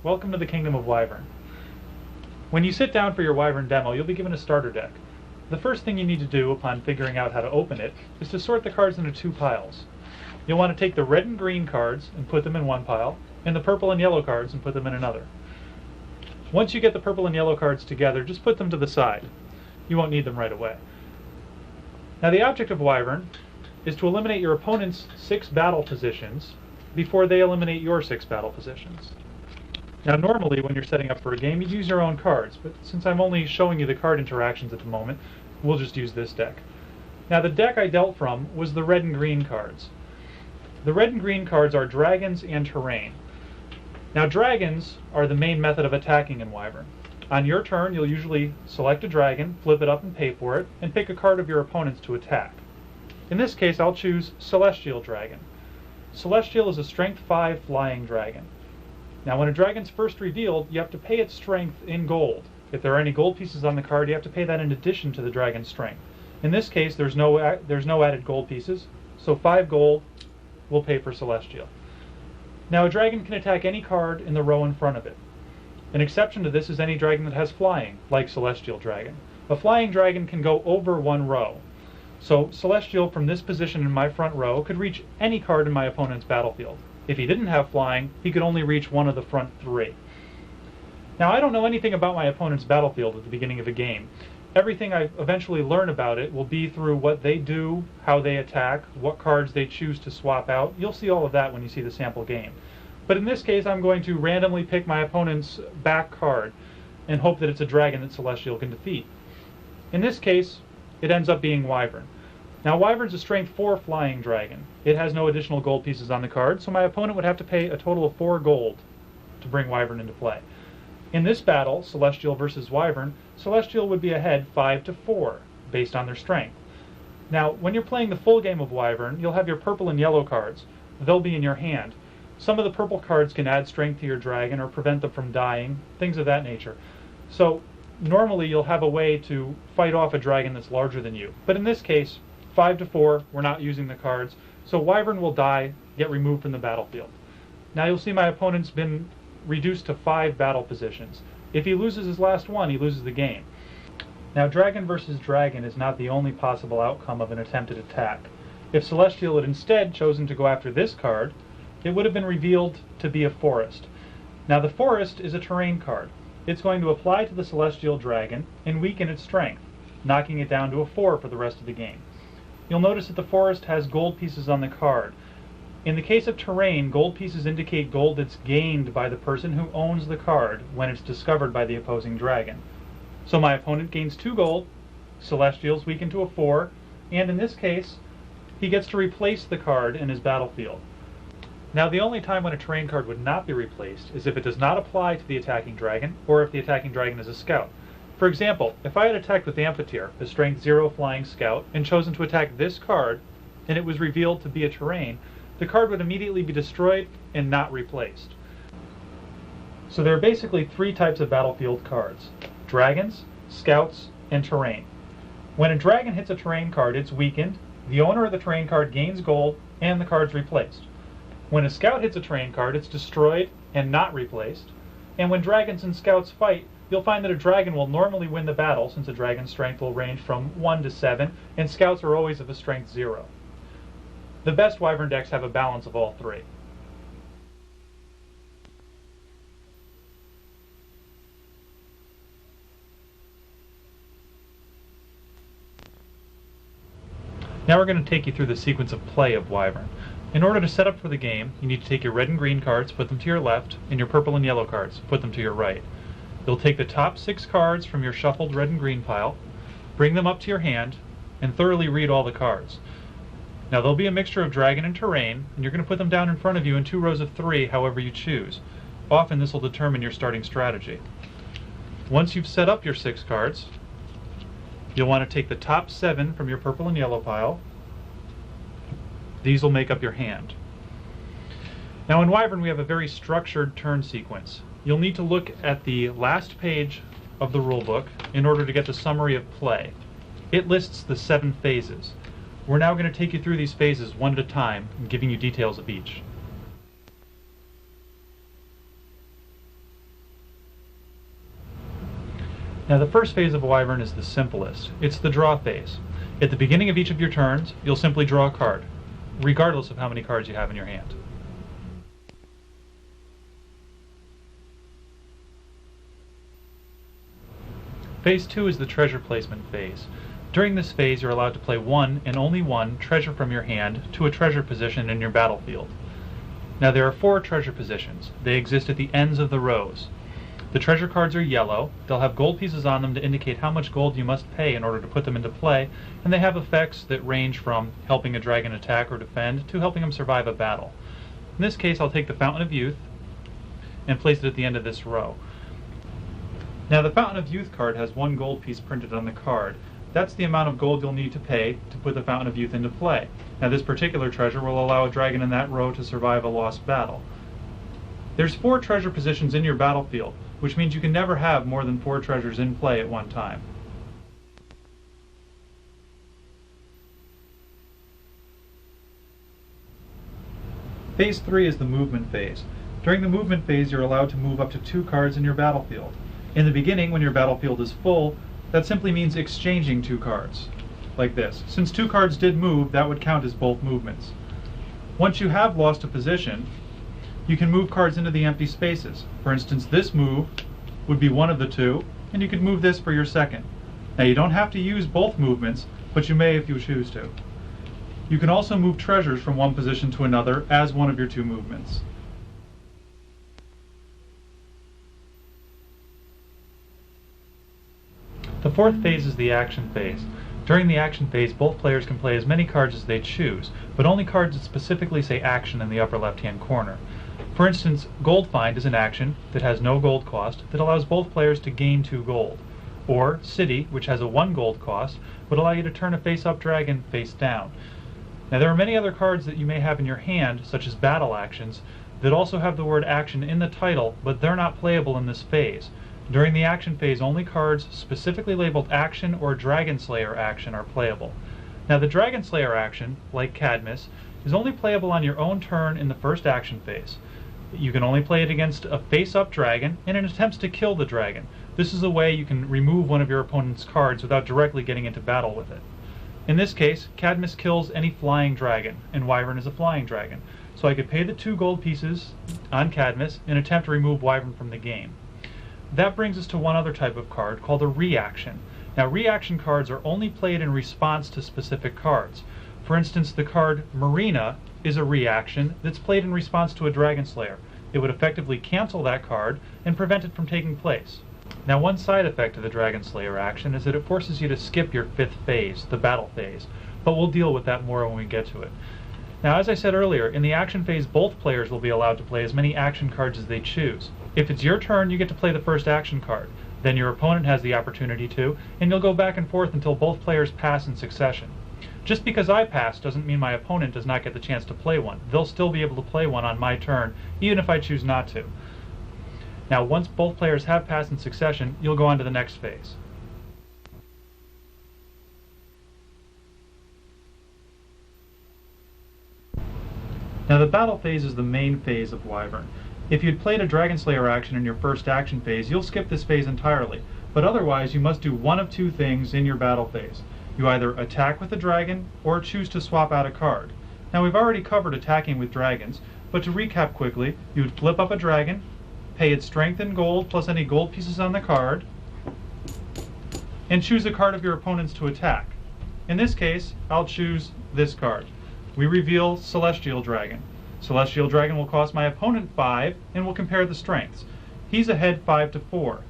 Welcome to the Kingdom of Wyvern. When you sit down for your Wyvern demo, you'll be given a starter deck. The first thing you need to do upon figuring out how to open it is to sort the cards into two piles. You'll want to take the red and green cards and put them in one pile, and the purple and yellow cards and put them in another. Once you get the purple and yellow cards together, just put them to the side. You won't need them right away. Now the object of Wyvern is to eliminate your opponent's 6 battle positions before they eliminate your 6 battle positions. Now normally when you're setting up for a game you'd use your own cards, but since I'm only showing you the card interactions at the moment, we'll just use this deck. Now the deck I dealt from was the red and green cards. The red and green cards are dragons and terrain. Now dragons are the main method of attacking in Wyvern. On your turn you'll usually select a dragon, flip it up and pay for it, and pick a card of your opponent's to attack. In this case I'll choose Celestial Dragon. Celestial is a strength 5 flying dragon. Now when a dragon's first revealed, you have to pay its strength in gold. If there are any gold pieces on the card, you have to pay that in addition to the dragon's strength. In this case, there's no added gold pieces, so 5 gold will pay for Celestial. Now a dragon can attack any card in the row in front of it. An exception to this is any dragon that has flying, like Celestial Dragon. A flying dragon can go over one row. So Celestial from this position in my front row could reach any card in my opponent's battlefield. If he didn't have flying, he could only reach one of the front 3. Now I don't know anything about my opponent's battlefield at the beginning of a game. Everything I eventually learn about it will be through what they do, how they attack, what cards they choose to swap out. You'll see all of that when you see the sample game. But in this case I'm going to randomly pick my opponent's back card and hope that it's a dragon that Celestial can defeat. In this case, it ends up being Wyvern. Now Wyvern's a strength 4 flying dragon. It has no additional gold pieces on the card, so my opponent would have to pay a total of 4 gold to bring Wyvern into play. In this battle, Celestial versus Wyvern, Celestial would be ahead 5-4, based on their strength. Now, when you're playing the full game of Wyvern, you'll have your purple and yellow cards. They'll be in your hand. Some of the purple cards can add strength to your dragon or prevent them from dying, things of that nature. So, normally you'll have a way to fight off a dragon that's larger than you. But in this case, 5-4, we're not using the cards, so Wyvern will die, get removed from the battlefield. Now you'll see my opponent's been reduced to 5 battle positions. If he loses his last one, he loses the game. Now dragon versus dragon is not the only possible outcome of an attempted attack. If Celestial had instead chosen to go after this card, it would have been revealed to be a forest. Now the forest is a terrain card. It's going to apply to the Celestial Dragon and weaken its strength, knocking it down to a 4 for the rest of the game. You'll notice that the forest has gold pieces on the card. In the case of terrain, gold pieces indicate gold that's gained by the person who owns the card when it's discovered by the opposing dragon. So my opponent gains 2 gold, Celestial's weakened to a 4, and in this case, he gets to replace the card in his battlefield. Now the only time when a terrain card would not be replaced is if it does not apply to the attacking dragon, or if the attacking dragon is a scout. For example, if I had attacked with Amphitheater, a strength 0 flying scout, and chosen to attack this card, and it was revealed to be a terrain, the card would immediately be destroyed and not replaced. So there are basically 3 types of battlefield cards: dragons, scouts, and terrain. When a dragon hits a terrain card, it's weakened, the owner of the terrain card gains gold, and the card's replaced. When a scout hits a terrain card, it's destroyed and not replaced. And when dragons and scouts fight, you'll find that a dragon will normally win the battle, since a dragon's strength will range from 1 to 7, and scouts are always of a strength 0. The best Wyvern decks have a balance of all 3. Now we're going to take you through the sequence of play of Wyvern. In order to set up for the game, you need to take your red and green cards, put them to your left, and your purple and yellow cards, put them to your right. You'll take the top 6 cards from your shuffled red and green pile, bring them up to your hand, and thoroughly read all the cards. Now there'll be a mixture of dragon and terrain, and you're going to put them down in front of you in 2 rows of 3, however you choose. Often this will determine your starting strategy. Once you've set up your 6 cards, you'll want to take the top 7 from your purple and yellow pile. These will make up your hand. Now in Wyvern we have a very structured turn sequence. You'll need to look at the last page of the rulebook in order to get the summary of play. It lists the 7 phases. We're now going to take you through these phases one at a time, giving you details of each. Now the first phase of Wyvern is the simplest. It's the draw phase. At the beginning of each of your turns, you'll simply draw a card, regardless of how many cards you have in your hand. Phase 2 is the treasure placement phase. During this phase, you're allowed to play 1 and only 1 treasure from your hand to a treasure position in your battlefield. Now there are 4 treasure positions. They exist at the ends of the rows. The treasure cards are yellow. They'll have gold pieces on them to indicate how much gold you must pay in order to put them into play, and they have effects that range from helping a dragon attack or defend to helping them survive a battle. In this case, I'll take the Fountain of Youth and place it at the end of this row. Now the Fountain of Youth card has 1 gold piece printed on the card. That's the amount of gold you'll need to pay to put the Fountain of Youth into play. Now this particular treasure will allow a dragon in that row to survive a lost battle. There's 4 treasure positions in your battlefield, which means you can never have more than 4 treasures in play at one time. Phase 3 is the movement phase. During the movement phase, you're allowed to move up to 2 cards in your battlefield. In the beginning, when your battlefield is full, that simply means exchanging 2 cards, like this. Since 2 cards did move, that would count as both movements. Once you have lost a position, you can move cards into the empty spaces. For instance, this move would be one of the 2, and you could move this for your second. Now you don't have to use both movements, but you may if you choose to. You can also move treasures from one position to another as one of your 2 movements. The 4th phase is the action phase. During the action phase, both players can play as many cards as they choose, but only cards that specifically say action in the upper left-hand corner. For instance, Gold Find is an action that has no gold cost that allows both players to gain 2 gold. Or City, which has a 1 gold cost, would allow you to turn a face-up dragon face down. Now there are many other cards that you may have in your hand, such as battle actions, that also have the word action in the title, but they're not playable in this phase. During the action phase, only cards specifically labeled action or Dragon Slayer action are playable. Now the Dragon Slayer action, like Cadmus, is only playable on your own turn in the first action phase. You can only play it against a face-up dragon and in attempts to kill the dragon. This is a way you can remove one of your opponent's cards without directly getting into battle with it. In this case, Cadmus kills any flying dragon, and Wyvern is a flying dragon. So I could pay the 2 gold pieces on Cadmus and attempt to remove Wyvern from the game. That brings us to one other type of card called a reaction. Now reaction cards are only played in response to specific cards. For instance, the card Marina is a reaction that's played in response to a Dragon Slayer. It would effectively cancel that card and prevent it from taking place. Now one side effect of the Dragon Slayer action is that it forces you to skip your 5th phase, the battle phase, but we'll deal with that more when we get to it. Now as I said earlier, in the action phase both players will be allowed to play as many action cards as they choose. If it's your turn, you get to play the first action card. Then your opponent has the opportunity to, and you'll go back and forth until both players pass in succession. Just because I pass doesn't mean my opponent does not get the chance to play one. They'll still be able to play one on my turn, even if I choose not to. Now once both players have passed in succession, you'll go on to the next phase. Now the battle phase is the main phase of Wyvern. If you'd played a Dragon Slayer action in your first action phase, you'll skip this phase entirely, but otherwise you must do one of 2 things in your battle phase. You either attack with a dragon, or choose to swap out a card. Now we've already covered attacking with dragons, but to recap quickly, you would flip up a dragon, pay its strength in gold plus any gold pieces on the card, and choose a card of your opponent's to attack. In this case, I'll choose this card. We reveal Celestial Dragon. Celestial Dragon will cost my opponent 5, and we'll compare the strengths. He's ahead 5 to 4.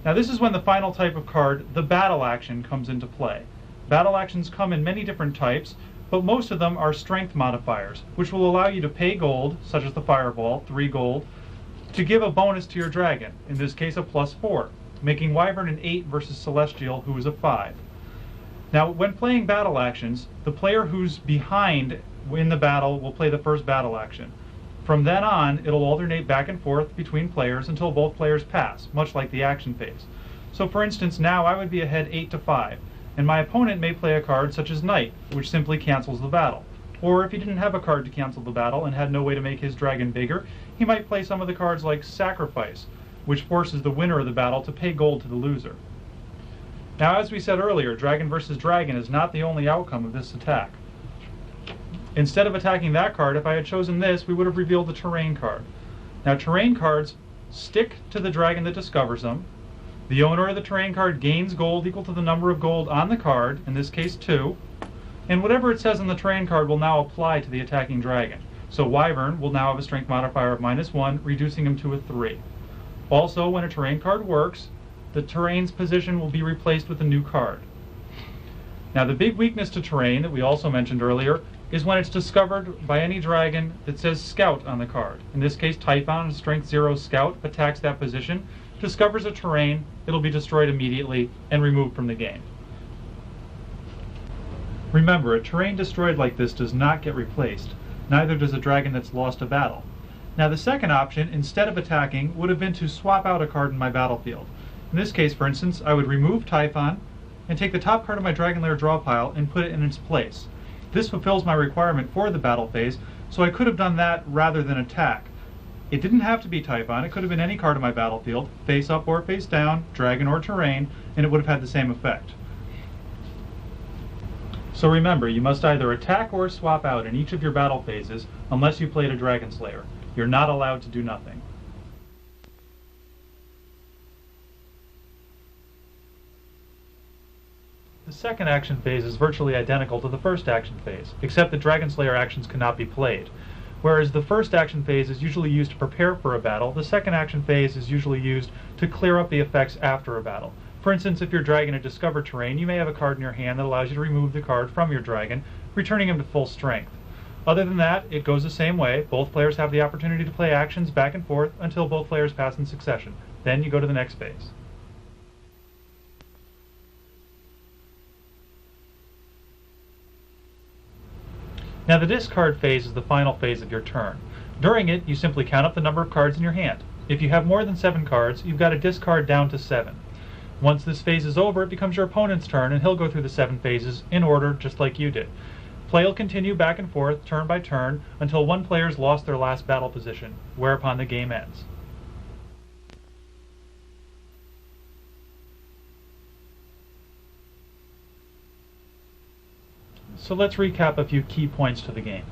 Now this is when the final type of card, the battle action, comes into play. Battle actions come in many different types, but most of them are strength modifiers, which will allow you to pay gold, such as the fireball, 3 gold, to give a bonus to your dragon, in this case a +4, making Wyvern an 8 versus Celestial, who is a 5. Now when playing battle actions, the player who's behind in the battle will play the first battle action. From then on, it'll alternate back and forth between players until both players pass, much like the action phase. So for instance, now I would be ahead 8-5, and my opponent may play a card such as Knight, which simply cancels the battle. Or if he didn't have a card to cancel the battle and had no way to make his dragon bigger, he might play some of the cards like Sacrifice, which forces the winner of the battle to pay gold to the loser. Now as we said earlier, dragon versus dragon is not the only outcome of this attack. Instead of attacking that card, if I had chosen this, we would have revealed the terrain card. Now terrain cards stick to the dragon that discovers them. The owner of the terrain card gains gold equal to the number of gold on the card, in this case 2, and whatever it says on the terrain card will now apply to the attacking dragon. So Wyvern will now have a strength modifier of -1, reducing him to a 3. Also, when a terrain card works, the terrain's position will be replaced with a new card. Now the big weakness to terrain that we also mentioned earlier is when it's discovered by any dragon that says Scout on the card. In this case, Typhon, Strength 0 Scout, attacks that position, discovers a terrain, it'll be destroyed immediately and removed from the game. Remember, a terrain destroyed like this does not get replaced. Neither does a dragon that's lost a battle. Now the second option, instead of attacking, would have been to swap out a card in my battlefield. In this case, for instance, I would remove Typhon and take the top card of my Dragon Lair draw pile and put it in its place. This fulfills my requirement for the battle phase, so I could have done that rather than attack. It didn't have to be Typhon, it could have been any card in my battlefield, face up or face down, dragon or terrain, and it would have had the same effect. So remember, you must either attack or swap out in each of your battle phases unless you played a Dragon Slayer. You're not allowed to do nothing. The second action phase is virtually identical to the first action phase, except that Dragon Slayer actions cannot be played. Whereas the first action phase is usually used to prepare for a battle, the second action phase is usually used to clear up the effects after a battle. For instance, if your dragon had discovered terrain, you may have a card in your hand that allows you to remove the card from your dragon, returning him to full strength. Other than that, it goes the same way. Both players have the opportunity to play actions back and forth until both players pass in succession. Then you go to the next phase. Now the discard phase is the final phase of your turn. During it, you simply count up the number of cards in your hand. If you have more than 7 cards, you've got to discard down to 7. Once this phase is over, it becomes your opponent's turn, and he'll go through the 7 phases in order, just like you did. Play will continue back and forth, turn by turn, until one player's lost their last battle position, whereupon the game ends. So let's recap a few key points to the game.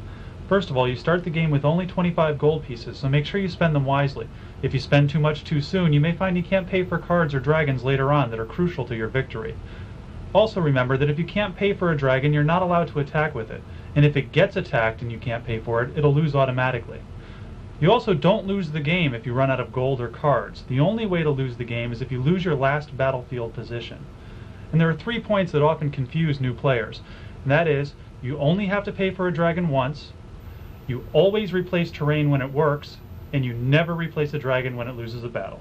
First of all, you start the game with only 25 gold pieces, so make sure you spend them wisely. If you spend too much too soon, you may find you can't pay for cards or dragons later on that are crucial to your victory. Also remember that if you can't pay for a dragon, you're not allowed to attack with it, and if it gets attacked and you can't pay for it, it'll lose automatically. You also don't lose the game if you run out of gold or cards. The only way to lose the game is if you lose your last battlefield position. And there are 3 points that often confuse new players. And that is, you only have to pay for a dragon once, you always replace terrain when it works, and you never replace a dragon when it loses a battle.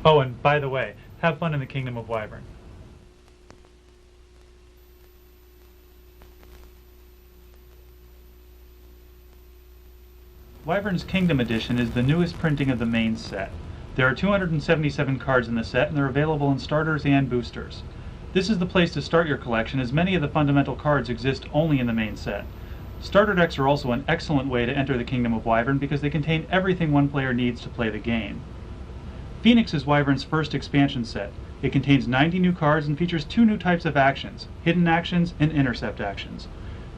Oh, and by the way, have fun in the Kingdom of Wyvern. Wyvern's Kingdom Edition is the newest printing of the main set. There are 277 cards in the set, and they're available in starters and boosters. This is the place to start your collection, as many of the fundamental cards exist only in the main set. Starter decks are also an excellent way to enter the Kingdom of Wyvern because they contain everything one player needs to play the game. Phoenix is Wyvern's first expansion set. It contains 90 new cards and features 2 new types of actions, hidden actions and intercept actions.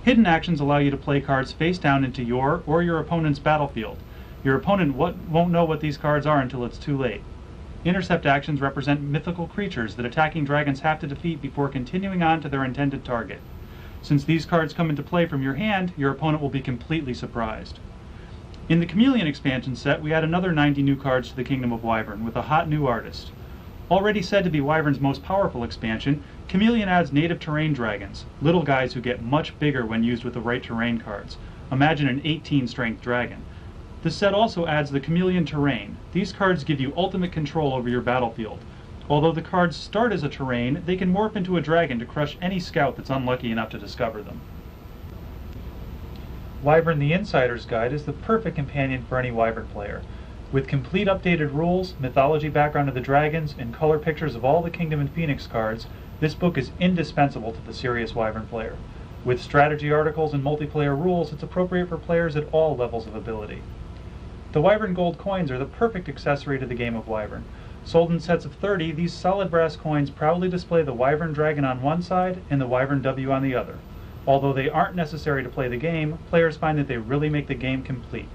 Hidden actions allow you to play cards face down into your or your opponent's battlefield. Your opponent won't know what these cards are until it's too late. Intercept actions represent mythical creatures that attacking dragons have to defeat before continuing on to their intended target. Since these cards come into play from your hand, your opponent will be completely surprised. In the Chameleon expansion set, we add another 90 new cards to the Kingdom of Wyvern with a hot new artist. Already said to be Wyvern's most powerful expansion, Chameleon adds native terrain dragons, little guys who get much bigger when used with the right terrain cards. Imagine an 18 strength dragon. This set also adds the Chameleon terrain. These cards give you ultimate control over your battlefield. Although the cards start as a terrain, they can morph into a dragon to crush any scout that's unlucky enough to discover them. Wyvern the Insider's Guide is the perfect companion for any Wyvern player. With complete updated rules, mythology background of the dragons, and color pictures of all the Kingdom and Phoenix cards, this book is indispensable to the serious Wyvern player. With strategy articles and multiplayer rules, it's appropriate for players at all levels of ability. The Wyvern Gold coins are the perfect accessory to the game of Wyvern. Sold in sets of 30, these solid brass coins proudly display the Wyvern dragon on one side and the Wyvern W on the other. Although they aren't necessary to play the game, players find that they really make the game complete.